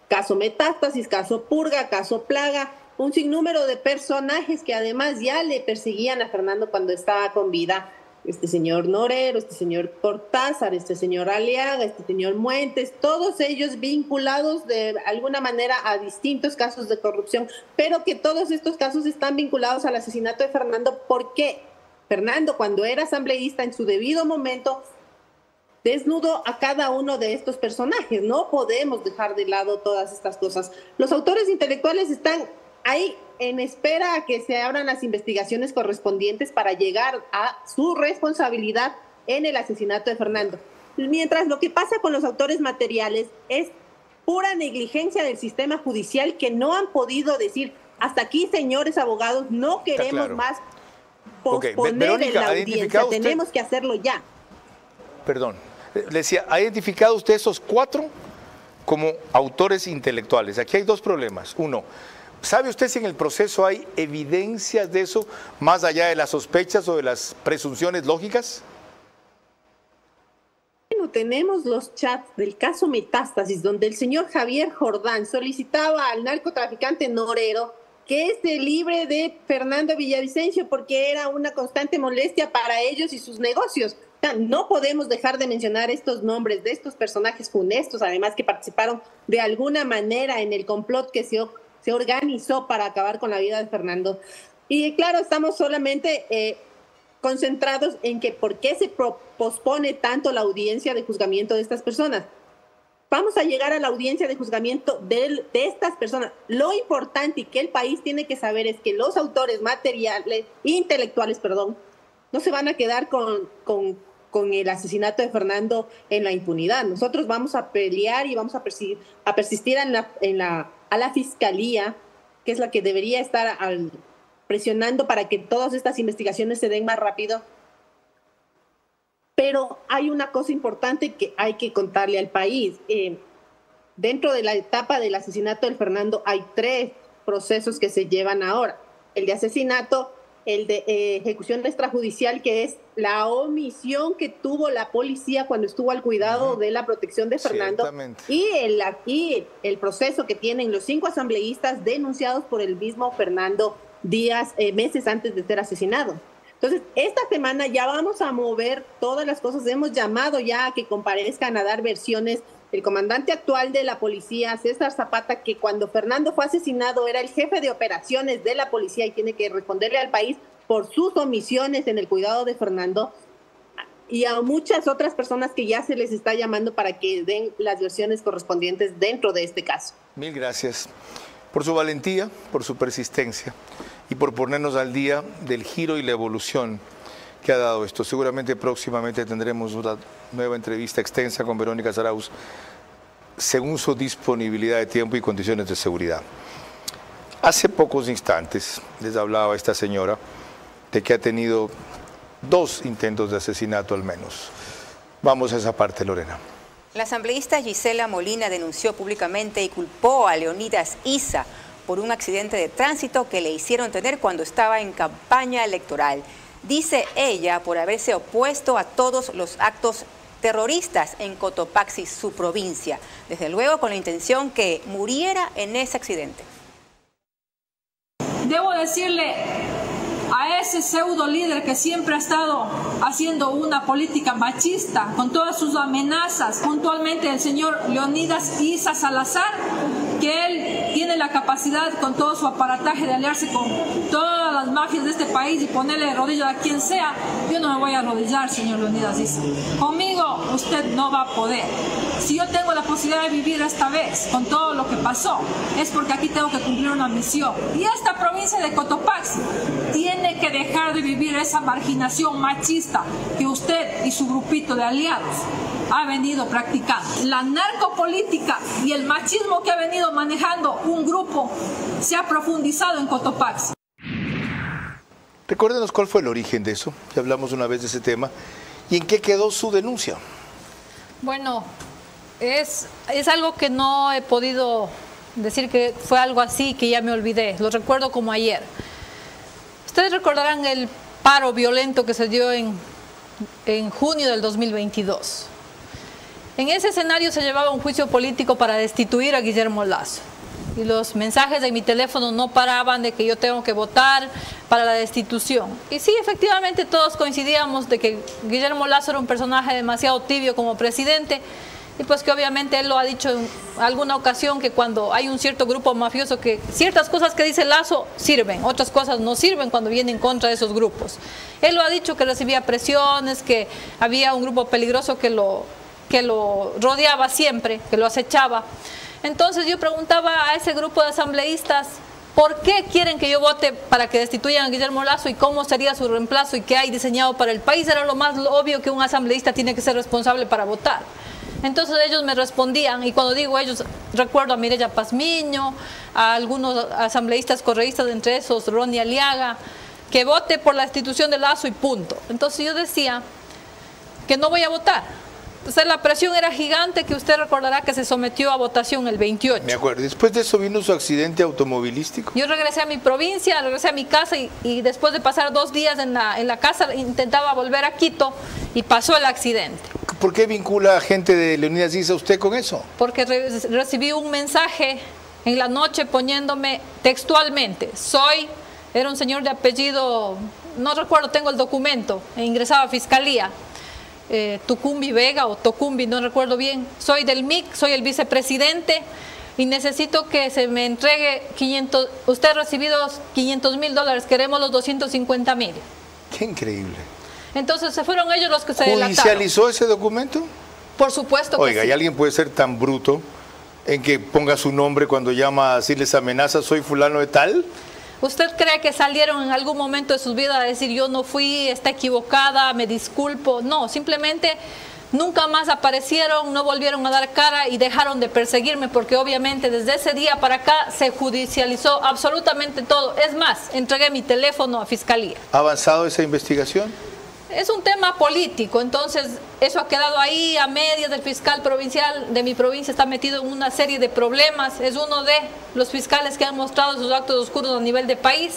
caso Metástasis, caso Purga, caso Plaga, un sinnúmero de personajes que además ya le perseguían a Fernando cuando estaba con vida. Este señor Norero, este señor Cortázar, este señor Aliaga, este señor Muentes, todos ellos vinculados de alguna manera a distintos casos de corrupción, pero que todos estos casos están vinculados al asesinato de Fernando, porque Fernando, cuando era asambleísta, en su debido momento, desnudó a cada uno de estos personajes. No podemos dejar de lado todas estas cosas. Los autores intelectuales están ahí en espera a que se abran las investigaciones correspondientes para llegar a su responsabilidad en el asesinato de Fernando. Mientras lo que pasa con los autores materiales es pura negligencia del sistema judicial, que no han podido decir, hasta aquí, señores abogados, no queremos más posponer Verónica, en la audiencia, tenemos que hacerlo ya. Perdón, le decía, ¿ha identificado usted esos 4 como autores intelectuales? Aquí hay 2 problemas. Uno, ¿sabe usted si en el proceso hay evidencias de eso, más allá de las sospechas o de las presunciones lógicas? Bueno, tenemos los chats del caso Metástasis, donde el señor Javier Jordán solicitaba al narcotraficante Norero que se libre de Fernando Villavicencio porque era una constante molestia para ellos y sus negocios. No podemos dejar de mencionar estos nombres de estos personajes funestos, además que participaron de alguna manera en el complot que se organizó para acabar con la vida de Fernando. Y claro, estamos solamente concentrados en que por qué se pospone tanto la audiencia de juzgamiento de estas personas. Vamos a llegar a la audiencia de juzgamiento de estas personas. Lo importante y que el país tiene que saber es que los autores intelectuales, no se van a quedar con el asesinato de Fernando en la impunidad. Nosotros vamos a pelear y vamos a persistir a la Fiscalía, que es la que debería estar presionando para que todas estas investigaciones se den más rápido. Pero hay una cosa importante que hay que contarle al país. Dentro de la etapa del asesinato de Fernando hay 3 procesos que se llevan ahora. El de asesinato, el de ejecución extrajudicial, que es la omisión que tuvo la policía cuando estuvo al cuidado de la protección de Fernando, y el proceso que tienen los 5 asambleístas denunciados por el mismo Fernando días, meses antes de ser asesinado. Entonces, esta semana ya vamos a mover todas las cosas. Hemos llamado ya a que comparezcan a dar versiones el comandante actual de la policía, César Zapata, que cuando Fernando fue asesinado era el jefe de operaciones de la policía y tiene que responderle al país por sus omisiones en el cuidado de Fernando. y a muchas otras personas que ya se les está llamando para que den las versiones correspondientes dentro de este caso. Mil gracias por su valentía, por su persistencia y por ponernos al día del giro y la evolución que ha dado esto. Seguramente próximamente tendremos una nueva entrevista extensa con Verónica Zarauz según su disponibilidad de tiempo y condiciones de seguridad. Hace pocos instantes les hablaba esta señora de que ha tenido 2 intentos de asesinato al menos. Vamos a esa parte, Lorena. La asambleísta Gisela Molina denunció públicamente y culpó a Leonidas Issa por un accidente de tránsito que le hicieron tener cuando estaba en campaña electoral. Dice ella por haberse opuesto a todos los actos terroristas en Cotopaxi, su provincia, desde luego con la intención que muriera en ese accidente. Debo decirle a ese pseudo líder que siempre ha estado haciendo una política machista con todas sus amenazas, puntualmente el señor Leonidas Issa Salazar, que él tiene la capacidad con todo su aparataje de aliarse con todas las mafias de este país y ponerle rodillas a quien sea. Yo no me voy a arrodillar, señor Leonidas Issa. Conmigo usted no va a poder. Si yo tengo la posibilidad de vivir esta vez con todo lo que pasó, es porque aquí tengo que cumplir una misión. Y esta provincia de Cotopaxi tiene que dejar de vivir esa marginación machista que usted y su grupito de aliados ha venido practicando. La narcopolítica y el machismo que ha venido manejando un grupo se ha profundizado en Cotopaxi. Recuérdenos cuál fue el origen de eso, ya hablamos una vez de ese tema, y en qué quedó su denuncia. Bueno, es algo que no he podido decir que fue algo así, que ya me olvidé, lo recuerdo como ayer. Ustedes recordarán el paro violento que se dio en junio del 2022. En ese escenario se llevaba un juicio político para destituir a Guillermo Lasso. Y los mensajes de mi teléfono no paraban de que yo tengo que votar para la destitución. Y sí, efectivamente todos coincidíamos de que Guillermo Lasso era un personaje demasiado tibio como presidente, y pues que obviamente él lo ha dicho en alguna ocasión, que cuando hay un cierto grupo mafioso, que ciertas cosas que dice Lasso sirven, otras cosas no sirven cuando viene en contra de esos grupos. Él lo ha dicho, que recibía presiones, que había un grupo peligroso que lo rodeaba siempre, que lo acechaba. Entonces yo preguntaba a ese grupo de asambleístas, ¿por qué quieren que yo vote para que destituyan a Guillermo Lasso y cómo sería su reemplazo y qué hay diseñado para el país? Era lo más obvio, que un asambleísta tiene que ser responsable para votar. Entonces ellos me respondían, y cuando digo ellos, recuerdo a Mireya Pazmiño, a algunos asambleístas correístas, entre esos Ronnie Aliaga, que vote por la destitución de Lasso y punto. Entonces yo decía que no voy a votar. Entonces la presión era gigante, que usted recordará que se sometió a votación el 28. Me acuerdo. Después de eso vino su accidente automovilístico. Yo regresé a mi provincia, regresé a mi casa y después de pasar 2 días en la casa intentaba volver a Quito y pasó el accidente. ¿Por qué vincula a gente de Leonidas Issa usted con eso? Porque recibí un mensaje en la noche poniéndome textualmente, era un señor de apellido, no recuerdo, tengo el documento, ingresaba a Fiscalía, Tucumbi Vega o Tocumbi, no recuerdo bien. Soy del MIC, soy el vicepresidente y necesito que se me entregue 500, usted ha recibido $500,000, queremos los 250,000. Qué increíble. Entonces se fueron ellos los que se delataron. ¿Judicializó ese documento? Por supuesto que Oiga, sí. ¿y alguien puede ser tan bruto en que ponga su nombre cuando llama a decirles amenazas, soy fulano de tal? ¿Usted cree que salieron en algún momento de sus vidas a decir yo no fui, está equivocada, me disculpo? No, simplemente nunca más aparecieron, no volvieron a dar cara y dejaron de perseguirme, porque obviamente desde ese día para acá se judicializó absolutamente todo. Es más, entregué mi teléfono a Fiscalía. ¿Ha avanzado esa investigación? Es un tema político, entonces eso ha quedado ahí a medias. El fiscal provincial de mi provincia está metido en una serie de problemas, es uno de los fiscales que han mostrado sus actos oscuros a nivel de país.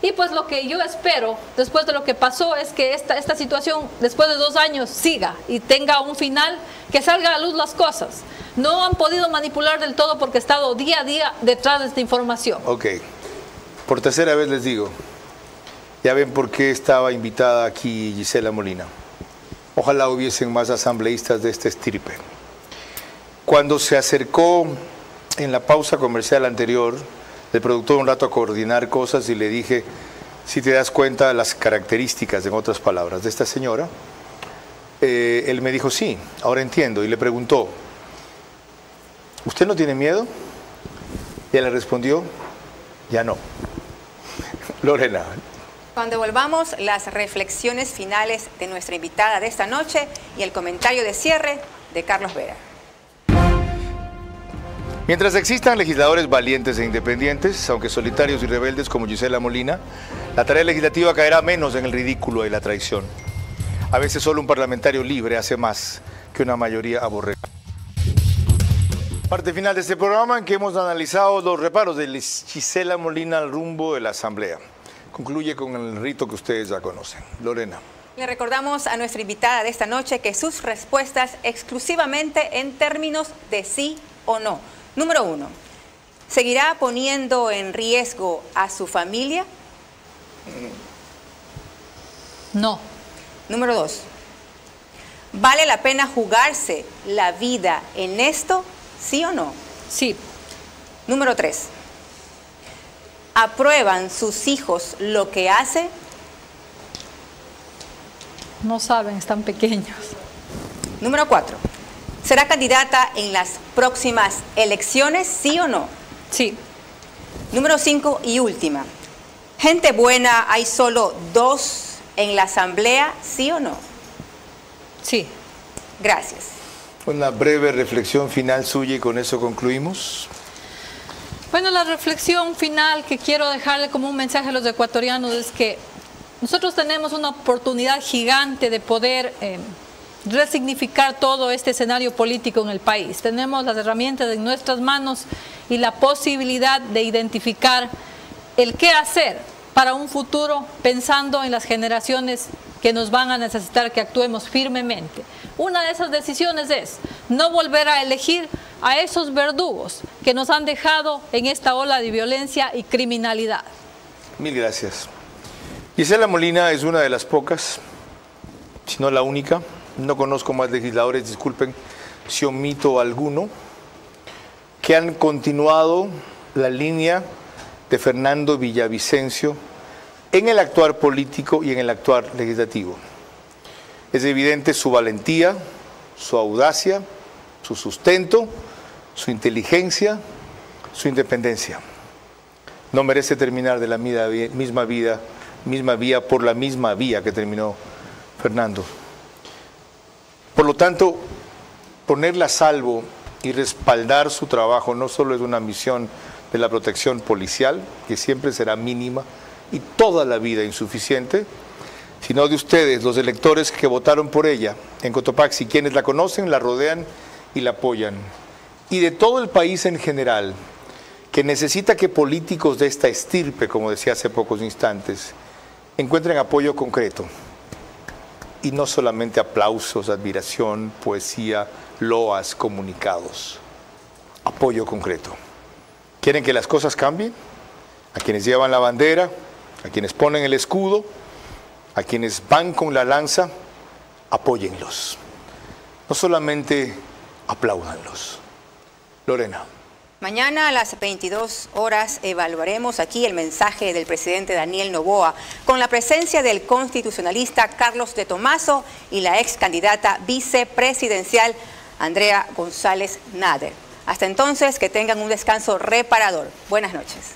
Y pues lo que yo espero, después de lo que pasó, es que esta situación, después de 2 años, siga y tenga un final, que salga a la luz las cosas. No han podido manipular del todo porque he estado día a día detrás de esta información. Ok, por tercera vez les digo, ya ven por qué estaba invitada aquí Gisela Molina. Ojalá hubiesen más asambleístas de este estirpe. Cuando se acercó en la pausa comercial anterior, el productor un rato a coordinar cosas y le dije, si te das cuenta de las características, en otras palabras, de esta señora, él me dijo, sí, ahora entiendo. Y le preguntó, ¿usted no tiene miedo? Y él le respondió, ya no. Lorena. Cuando volvamos, las reflexiones finales de nuestra invitada de esta noche y el comentario de cierre de Carlos Vera. Mientras existan legisladores valientes e independientes, aunque solitarios y rebeldes como Gisela Molina, la tarea legislativa caerá menos en el ridículo y la traición. A veces solo un parlamentario libre hace más que una mayoría aborregada. Parte final de este programa en que hemos analizado los reparos de Gisela Molina al rumbo de la Asamblea. Concluye con el rito que ustedes ya conocen. Lorena. Le recordamos a nuestra invitada de esta noche que sus respuestas exclusivamente en términos de sí o no. Número 1. ¿Seguirá poniendo en riesgo a su familia? No. Número 2. ¿Vale la pena jugarse la vida en esto? ¿Sí o no? Sí. Número 3. ¿Aprueban sus hijos lo que hace? No saben, están pequeños. Número 4. ¿Será candidata en las próximas elecciones? ¿Sí o no? Sí. Número 5 y última. ¿Gente buena hay solo 2 en la Asamblea? ¿Sí o no? Sí. Gracias. Una breve reflexión final suya y con eso concluimos. Bueno, la reflexión final que quiero dejarle como un mensaje a los ecuatorianos es que nosotros tenemos una oportunidad gigante de poder resignificar todo este escenario político en el país. Tenemos las herramientas en nuestras manos y la posibilidad de identificar el qué hacer para un futuro pensando en las generaciones que nos van a necesitar que actuemos firmemente. Una de esas decisiones es no volver a elegir a esos verdugos que nos han dejado en esta ola de violencia y criminalidad. Mil gracias. Gisela Molina es una de las pocas, si no la única, no conozco más legisladores, disculpen si omito alguno, que han continuado la línea de Fernando Villavicencio en el actuar político y en el actuar legislativo. Es evidente su valentía, su audacia, su sustento, su inteligencia, su independencia. No merece terminar de la misma vía por la misma vía que terminó Fernando. Por lo tanto, ponerla a salvo y respaldar su trabajo no solo es una misión de la protección policial, que siempre será mínima y toda la vida insuficiente, sino de ustedes, los electores que votaron por ella en Cotopaxi, quienes la conocen, la rodean y la apoyan. Y de todo el país en general, que necesita que políticos de esta estirpe, como decía hace pocos instantes, encuentren apoyo concreto. Y no solamente aplausos, admiración, poesía, loas, comunicados. Apoyo concreto. ¿Quieren que las cosas cambien? A quienes llevan la bandera, a quienes ponen el escudo, a quienes van con la lanza, apóyenlos. No solamente apláudanlos. Lorena. Mañana a las 22 horas evaluaremos aquí el mensaje del presidente Daniel Noboa con la presencia del constitucionalista Carlos de Tomaso y la ex candidata vicepresidencial Andrea González Nader. Hasta entonces, que tengan un descanso reparador. Buenas noches.